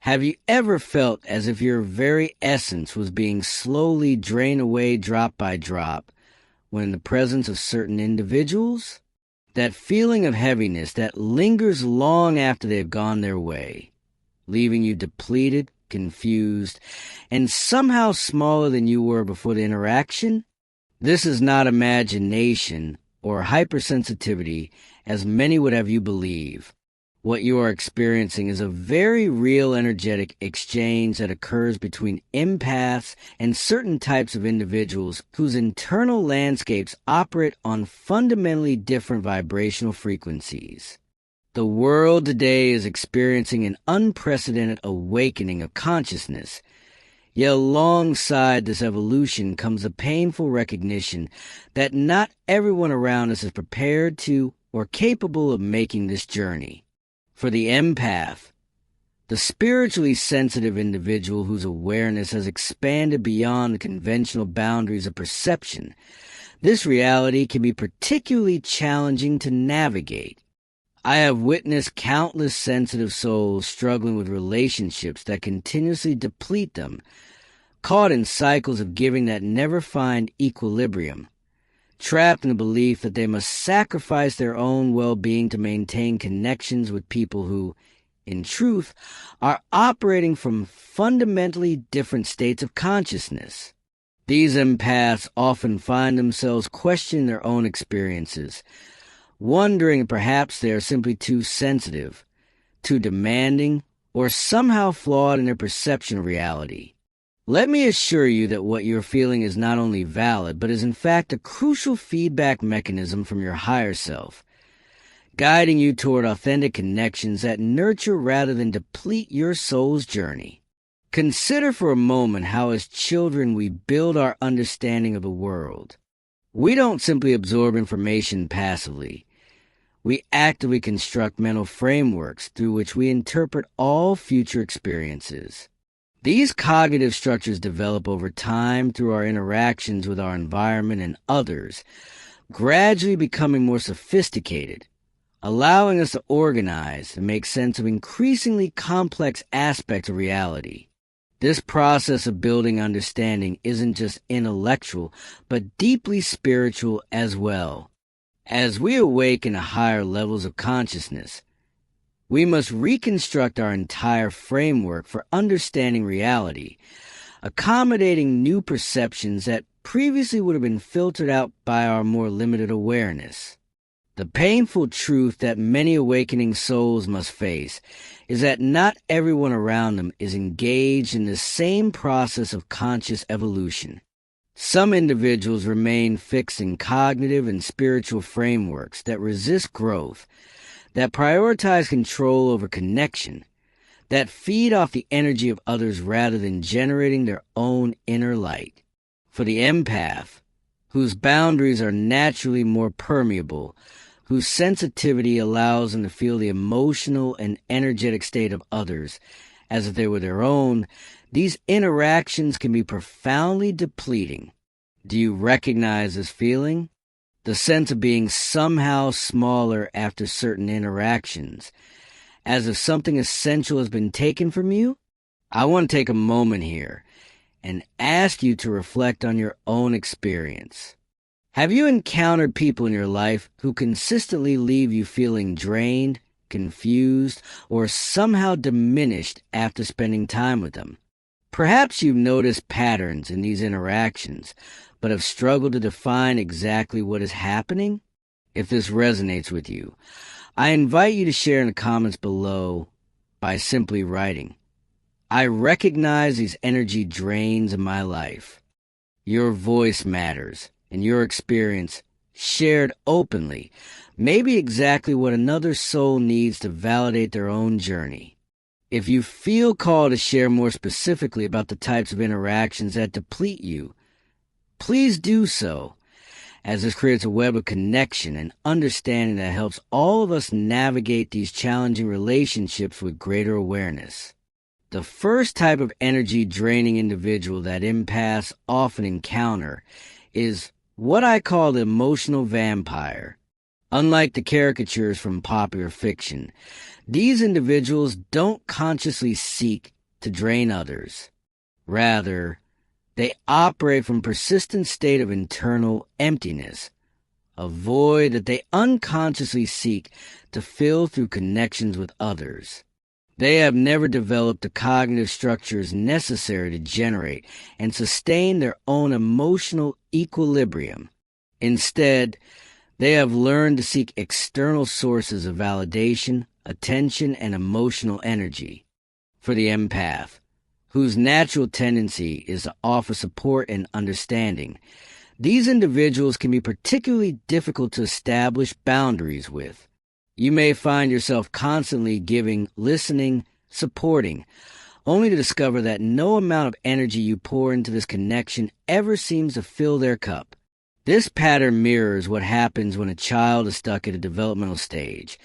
Have you ever felt as if your very essence was being slowly drained away drop by drop when in the presence of certain individuals? That feeling of heaviness that lingers long after they've gone their way, leaving you depleted, confused, and somehow smaller than you were before the interaction? This is not imagination or hypersensitivity, as many would have you believe. What you are experiencing is a very real energetic exchange that occurs between empaths and certain types of individuals whose internal landscapes operate on fundamentally different vibrational frequencies. The world today is experiencing an unprecedented awakening of consciousness. Yet alongside this evolution comes a painful recognition that not everyone around us is prepared to or capable of making this journey. For the empath, the spiritually sensitive individual whose awareness has expanded beyond the conventional boundaries of perception, this reality can be particularly challenging to navigate. I have witnessed countless sensitive souls struggling with relationships that continuously deplete them, caught in cycles of giving that never find equilibrium, trapped in the belief that they must sacrifice their own well-being to maintain connections with people who, in truth, are operating from fundamentally different states of consciousness. These empaths often find themselves questioning their own experiences, wondering if perhaps they are simply too sensitive, too demanding, or somehow flawed in their perception of reality. Let me assure you that what you're feeling is not only valid, but is in fact a crucial feedback mechanism from your higher self, guiding you toward authentic connections that nurture rather than deplete your soul's journey. Consider for a moment how as children we build our understanding of the world. We don't simply absorb information passively. We actively construct mental frameworks through which we interpret all future experiences. These cognitive structures develop over time through our interactions with our environment and others, gradually becoming more sophisticated, allowing us to organize and make sense of increasingly complex aspects of reality. This process of building understanding isn't just intellectual, but deeply spiritual as well. As we awaken to higher levels of consciousness, we must reconstruct our entire framework for understanding reality, accommodating new perceptions that previously would have been filtered out by our more limited awareness. The painful truth that many awakening souls must face is that not everyone around them is engaged in the same process of conscious evolution. Some individuals remain fixed in cognitive and spiritual frameworks that resist growth, that prioritize control over connection, that feed off the energy of others rather than generating their own inner light. For the empath, whose boundaries are naturally more permeable, whose sensitivity allows them to feel the emotional and energetic state of others as if they were their own, these interactions can be profoundly depleting. Do you recognize this feeling? The sense of being somehow smaller after certain interactions, as if something essential has been taken from you? I want to take a moment here and ask you to reflect on your own experience. Have you encountered people in your life who consistently leave you feeling drained, confused, or somehow diminished after spending time with them? Perhaps you've noticed patterns in these interactions, but have struggled to define exactly what is happening? If this resonates with you, I invite you to share in the comments below by simply writing, "I recognize these energy drains in my life." Your voice matters, and your experience, shared openly, may be exactly what another soul needs to validate their own journey. If you feel called to share more specifically about the types of interactions that deplete you, please do so, as this creates a web of connection and understanding that helps all of us navigate these challenging relationships with greater awareness. The first type of energy-draining individual that empaths often encounter is what I call the emotional vampire. Unlike the caricatures from popular fiction, these individuals don't consciously seek to drain others. Rather, they operate from a persistent state of internal emptiness, a void that they unconsciously seek to fill through connections with others. They have never developed the cognitive structures necessary to generate and sustain their own emotional equilibrium. Instead, they have learned to seek external sources of validation, attention, and emotional energy. For the empath, whose natural tendency is to offer support and understanding, these individuals can be particularly difficult to establish boundaries with. You may find yourself constantly giving, listening, supporting, only to discover that no amount of energy you pour into this connection ever seems to fill their cup. This pattern mirrors what happens when a child is stuck at a developmental stage,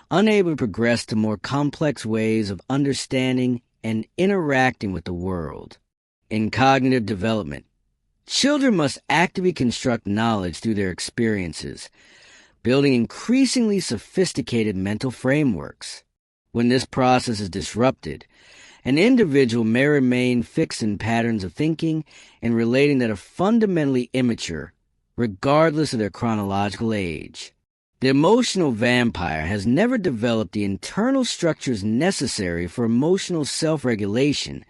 unable to progress to more complex ways of understanding and interacting with the world. In cognitive development, children must actively construct knowledge through their experiences, building increasingly sophisticated mental frameworks. When this process is disrupted, an individual may remain fixed in patterns of thinking and relating that are fundamentally immature, regardless of their chronological age. The emotional vampire has never developed the internal structures necessary for emotional self-regulation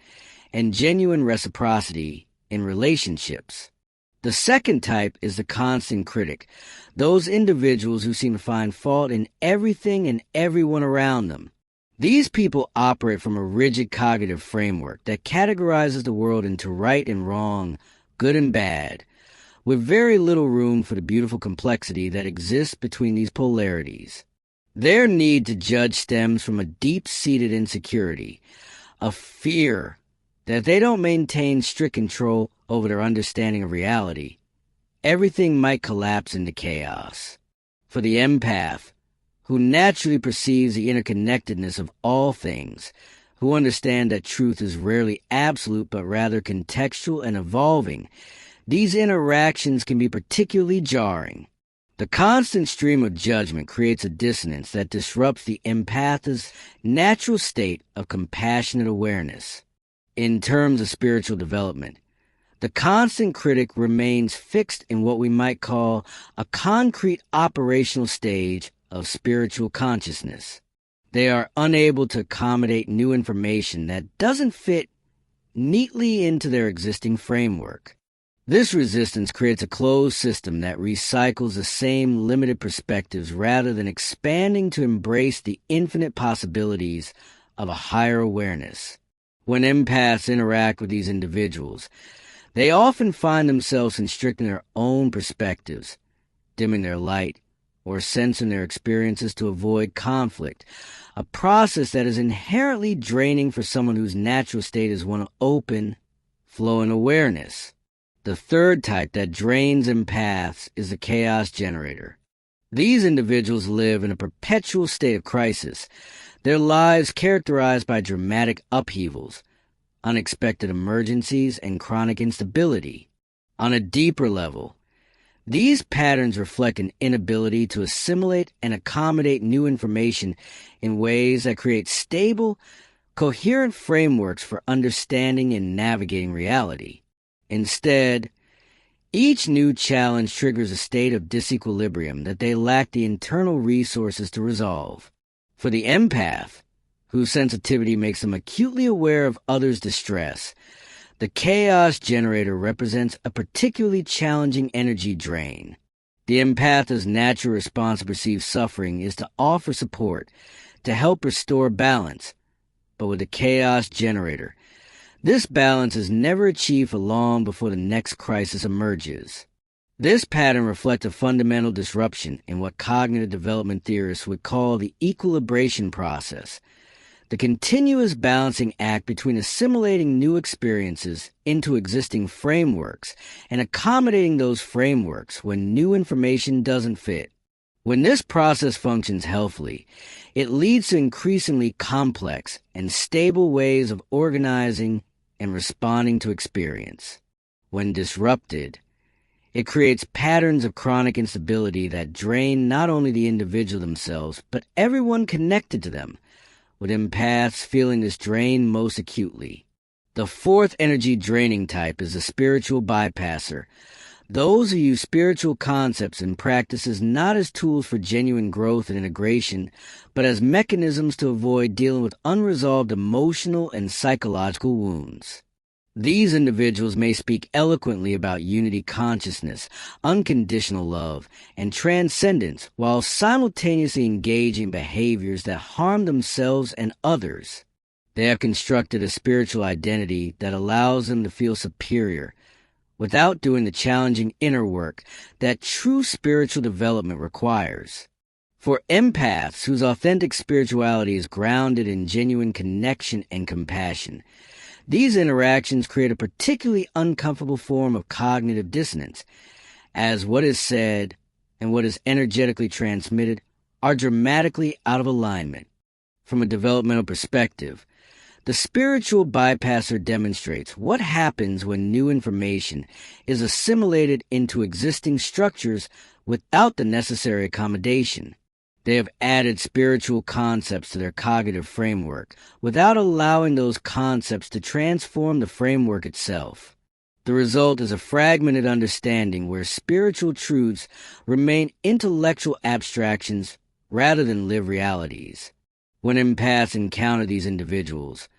and genuine reciprocity in relationships. The second type is the constant critic, those individuals who seem to find fault in everything and everyone around them. These people operate from a rigid cognitive framework that categorizes the world into right and wrong, good and bad, with very little room for the beautiful complexity that exists between these polarities. Their need to judge stems from a deep-seated insecurity, a fear that if they don't maintain strict control over their understanding of reality, everything might collapse into chaos. For the empath, who naturally perceives the interconnectedness of all things, who understand that truth is rarely absolute but rather contextual and evolving, these interactions can be particularly jarring. The constant stream of judgment creates a dissonance that disrupts the empath's natural state of compassionate awareness. In terms of spiritual development, the constant critic remains fixed in what we might call a concrete operational stage of spiritual consciousness. They are unable to accommodate new information that doesn't fit neatly into their existing framework. This resistance creates a closed system that recycles the same limited perspectives rather than expanding to embrace the infinite possibilities of a higher awareness. When empaths interact with these individuals, they often find themselves constricting their own perspectives, dimming their light, or censoring their experiences to avoid conflict, a process that is inherently draining for someone whose natural state is one of open, flowing awareness. The third type that drains empaths is the chaos generator. These individuals live in a perpetual state of crisis, their lives characterized by dramatic upheavals, unexpected emergencies, and chronic instability. On a deeper level, these patterns reflect an inability to assimilate and accommodate new information in ways that create stable, coherent frameworks for understanding and navigating reality. Instead, each new challenge triggers a state of disequilibrium that they lack the internal resources to resolve. For the empath, whose sensitivity makes them acutely aware of others' distress, the chaos generator represents a particularly challenging energy drain. The empath's natural response to perceived suffering is to offer support, to help restore balance. But with the chaos generator, this balance is never achieved for long before the next crisis emerges. This pattern reflects a fundamental disruption in what cognitive development theorists would call the equilibration process, the continuous balancing act between assimilating new experiences into existing frameworks and accommodating those frameworks when new information doesn't fit. When this process functions healthily, it leads to increasingly complex and stable ways of organizing and responding to experience. When disrupted, It creates patterns of chronic instability that drain not only the individual themselves, but everyone connected to them, with empaths feeling this drain most acutely. The fourth energy draining type is the spiritual bypasser. Those who use spiritual concepts and practices not as tools for genuine growth and integration, but as mechanisms to avoid dealing with unresolved emotional and psychological wounds. These individuals may speak eloquently about unity consciousness, unconditional love, and transcendence while simultaneously engaging in behaviors that harm themselves and others. They have constructed a spiritual identity that allows them to feel superior, without doing the challenging inner work that true spiritual development requires. For empaths whose authentic spirituality is grounded in genuine connection and compassion, these interactions create a particularly uncomfortable form of cognitive dissonance, as what is said and what is energetically transmitted are dramatically out of alignment. From a developmental perspective, the spiritual bypasser demonstrates what happens when new information is assimilated into existing structures without the necessary accommodation. They have added spiritual concepts to their cognitive framework without allowing those concepts to transform the framework itself. The result is a fragmented understanding where spiritual truths remain intellectual abstractions rather than live realities. When empaths encounter these individuals,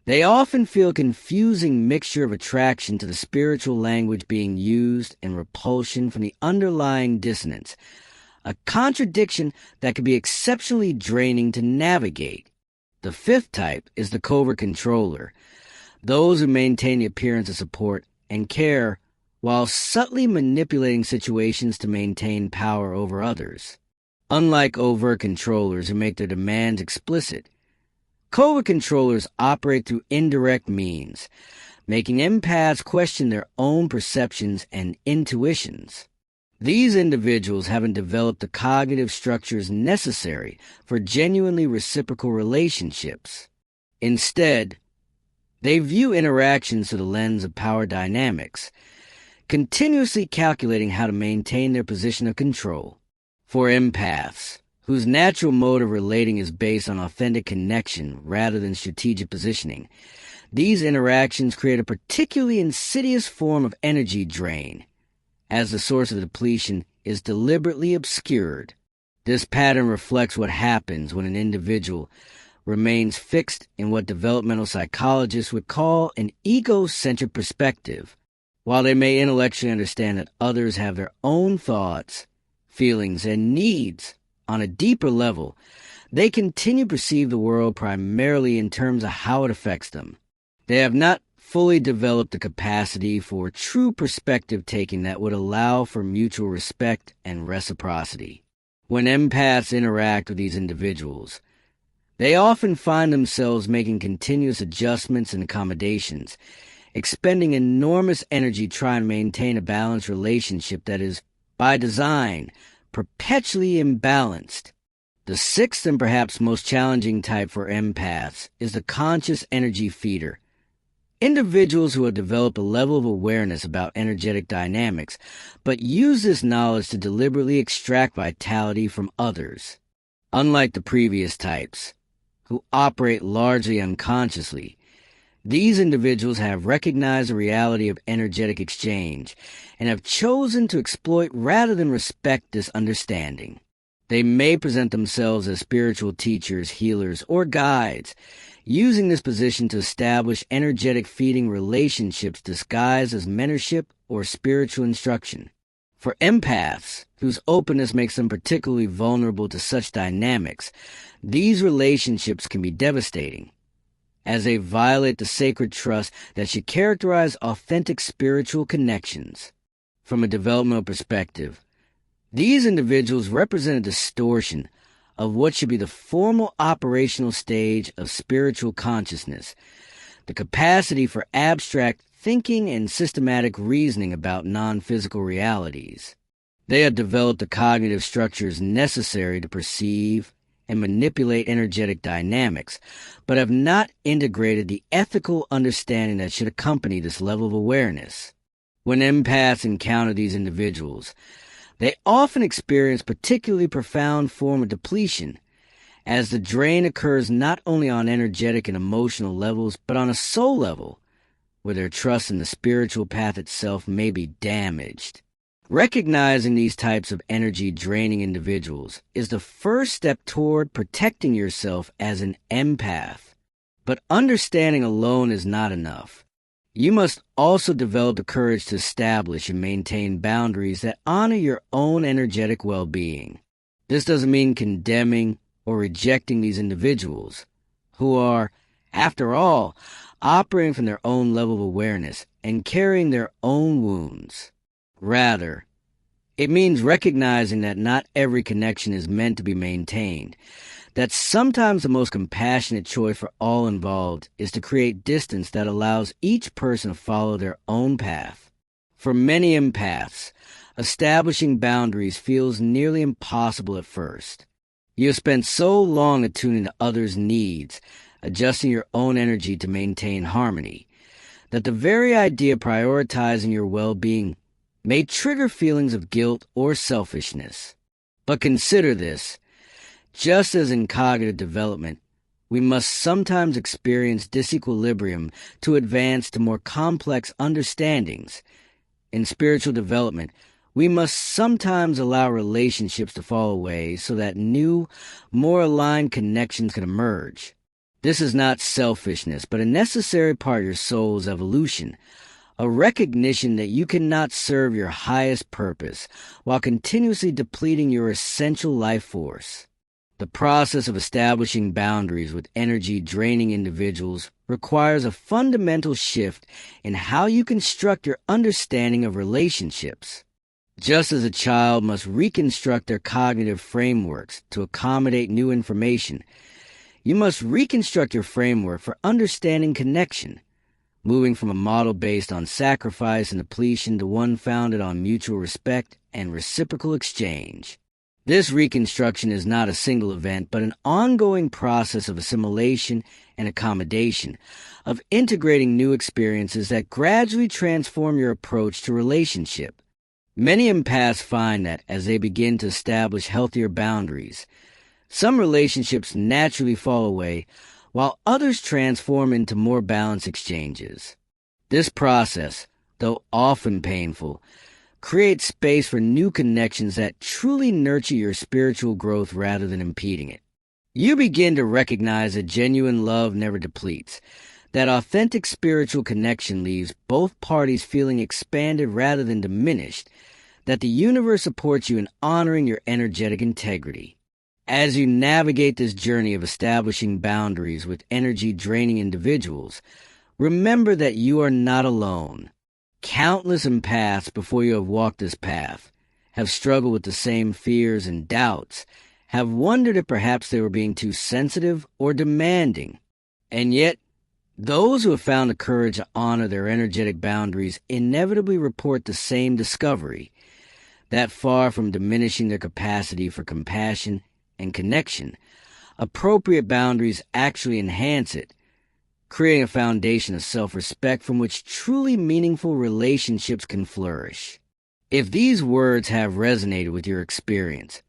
they often feel a confusing mixture of attraction to the spiritual language being used and repulsion from the underlying dissonance, a contradiction that can be exceptionally draining to navigate. The fifth type is the covert controller, those who maintain the appearance of support and care while subtly manipulating situations to maintain power over others. Unlike overt controllers who make their demands explicit, covert controllers operate through indirect means, making empaths question their own perceptions and intuitions. These individuals haven't developed the cognitive structures necessary for genuinely reciprocal relationships. Instead, they view interactions through the lens of power dynamics, continuously calculating how to maintain their position of control. For empaths, whose natural mode of relating is based on authentic connection rather than strategic positioning, these interactions create a particularly insidious form of energy drain, as the source of depletion is deliberately obscured. This pattern reflects what happens when an individual remains fixed in what developmental psychologists would call an egocentric perspective. While they may intellectually understand that others have their own thoughts, feelings, and needs on a deeper level, they continue to perceive the world primarily in terms of how it affects them. They have not fully developed the capacity for true perspective-taking that would allow for mutual respect and reciprocity. When empaths interact with these individuals, they often find themselves making continuous adjustments and accommodations, expending enormous energy trying to maintain a balanced relationship that is, by design, perpetually imbalanced. The sixth and perhaps most challenging type for empaths is the conscious energy feeder. Individuals who have developed a level of awareness about energetic dynamics, but use this knowledge to deliberately extract vitality from others. Unlike the previous types, who operate largely unconsciously, these individuals have recognized the reality of energetic exchange and have chosen to exploit rather than respect this understanding. They may present themselves as spiritual teachers, healers, or guides, using this position to establish energetic feeding relationships disguised as mentorship or spiritual instruction. For empaths, whose openness makes them particularly vulnerable to such dynamics, these relationships can be devastating, as they violate the sacred trust that should characterize authentic spiritual connections. From a developmental perspective, these individuals represent a distortion of what should be the formal operational stage of spiritual consciousness, the capacity for abstract thinking and systematic reasoning about non-physical realities. They have developed the cognitive structures necessary to perceive and manipulate energetic dynamics, but have not integrated the ethical understanding that should accompany this level of awareness. When empaths encounter these individuals, they often experience particularly profound form of depletion, as the drain occurs not only on energetic and emotional levels, but on a soul level, where their trust in the spiritual path itself may be damaged. Recognizing these types of energy-draining individuals is the first step toward protecting yourself as an empath. But understanding alone is not enough. You must also develop the courage to establish and maintain boundaries that honor your own energetic well-being. This doesn't mean condemning or rejecting these individuals, who are, after all, operating from their own level of awareness and carrying their own wounds. Rather, it means recognizing that not every connection is meant to be maintained, that sometimes the most compassionate choice for all involved is to create distance that allows each person to follow their own path. For many empaths, establishing boundaries feels nearly impossible at first. You have spent so long attuning to others' needs, adjusting your own energy to maintain harmony, that the very idea of prioritizing your well-being may trigger feelings of guilt or selfishness. But consider this. Just as in cognitive development, we must sometimes experience disequilibrium to advance to more complex understandings. In spiritual development, we must sometimes allow relationships to fall away so that new, more aligned connections can emerge. This is not selfishness, but a necessary part of your soul's evolution, a recognition that you cannot serve your highest purpose while continuously depleting your essential life force. The process of establishing boundaries with energy-draining individuals requires a fundamental shift in how you construct your understanding of relationships. Just as a child must reconstruct their cognitive frameworks to accommodate new information, you must reconstruct your framework for understanding connection, moving from a model based on sacrifice and depletion to one founded on mutual respect and reciprocal exchange. This reconstruction is not a single event, but an ongoing process of assimilation and accommodation, of integrating new experiences that gradually transform your approach to relationship. Many empaths find that, as they begin to establish healthier boundaries, some relationships naturally fall away, while others transform into more balanced exchanges. This process, though often painful, creates space for new connections that truly nurture your spiritual growth rather than impeding it. You begin to recognize that genuine love never depletes, that authentic spiritual connection leaves both parties feeling expanded rather than diminished, that the universe supports you in honoring your energetic integrity. As you navigate this journey of establishing boundaries with energy-draining individuals, remember that you are not alone. Countless empaths before you have walked this path have struggled with the same fears and doubts, have wondered if perhaps they were being too sensitive or demanding. And yet, those who have found the courage to honor their energetic boundaries inevitably report the same discovery, that far from diminishing their capacity for compassion and connection, appropriate boundaries actually enhance it, creating a foundation of self-respect from which truly meaningful relationships can flourish. If these words have resonated with your experience,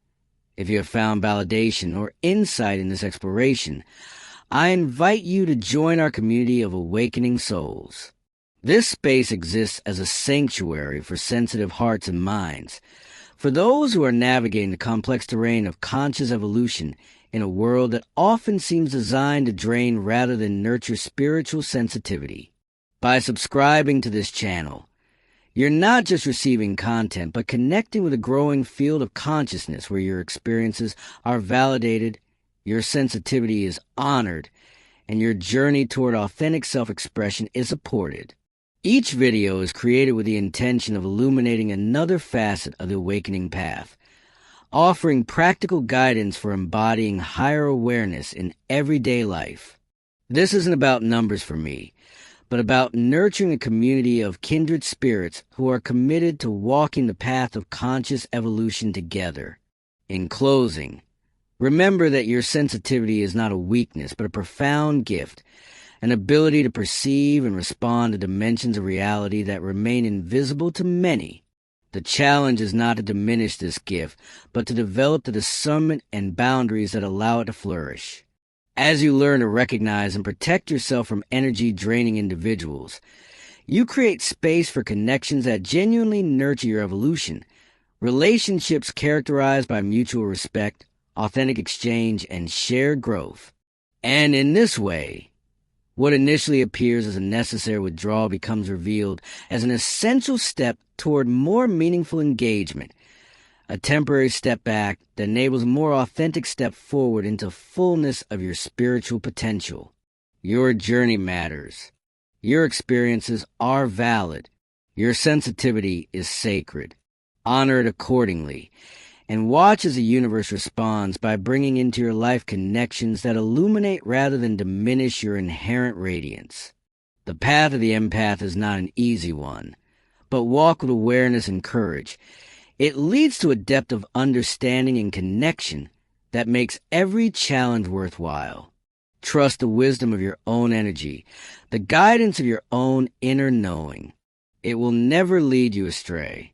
if you have found validation or insight in this exploration, I invite you to join our community of awakening souls. This space exists as a sanctuary for sensitive hearts and minds, for those who are navigating the complex terrain of conscious evolution in a world that often seems designed to drain rather than nurture spiritual sensitivity. By subscribing to this channel, you're not just receiving content, but connecting with a growing field of consciousness where your experiences are validated, your sensitivity is honored, and your journey toward authentic self-expression is supported. Each video is created with the intention of illuminating another facet of the awakening path, offering practical guidance for embodying higher awareness in everyday life. This isn't about numbers for me, but about nurturing a community of kindred spirits who are committed to walking the path of conscious evolution together. In closing, remember that your sensitivity is not a weakness, but a profound gift, an ability to perceive and respond to dimensions of reality that remain invisible to many. The challenge is not to diminish this gift, but to develop the discernment and boundaries that allow it to flourish. As you learn to recognize and protect yourself from energy-draining individuals, you create space for connections that genuinely nurture your evolution, relationships characterized by mutual respect, authentic exchange, and shared growth. And in this way, what initially appears as a necessary withdrawal becomes revealed as an essential step toward more meaningful engagement, a temporary step back that enables a more authentic step forward into fullness of your spiritual potential. Your journey matters. Your experiences are valid. Your sensitivity is sacred. Honor it accordingly, and watch as the universe responds by bringing into your life connections that illuminate rather than diminish your inherent radiance. The path of the empath is not an easy one, but walk with awareness and courage. It leads to a depth of understanding and connection that makes every challenge worthwhile. Trust the wisdom of your own energy, the guidance of your own inner knowing. It will never lead you astray.